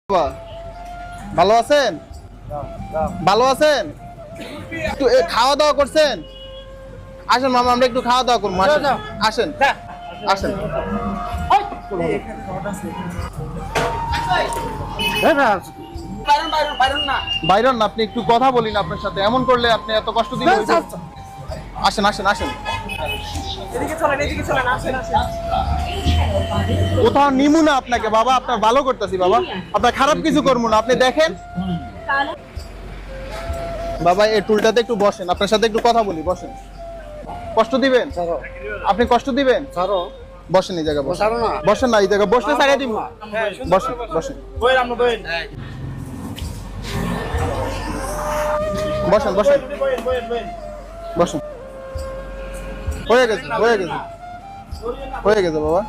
বাবা, ভালো আছেন? ভালো আছেন? একটু খাওয়া দাওয়া করছেন? আসেন মামা, আমরা একটু খাওয়া দাওয়া করবো। আসেন আসেন আসেন। বাইরন না, আপনি একটু কথা বলি না আপনার সাথে। এমন করলে আপনি এত কষ্ট দিলে হইবে? আসেন আসেন আসেন। কোথাও নিমু না আপনাকে বাবা, আপনার ভালো করতেছি বাবা, আপনার খারাপ কিছু করবো না। আপনি দেখেন বাবা, এই টুলটাতে একটু বসেন, আপনার সাথে একটু কথা বলি। বসেন। কষ্ট দিবেন? আপনি কষ্ট দিবেন? বসেন এই জায়গায়, বসেন। বসেন না, এই জায়গায় বসলে ছাড়িয়ে দিব। বসেন বসেন বসেন বসেন বসেন। হয়ে গেছে হয়ে গেছে হয়ে গেছে বাবা।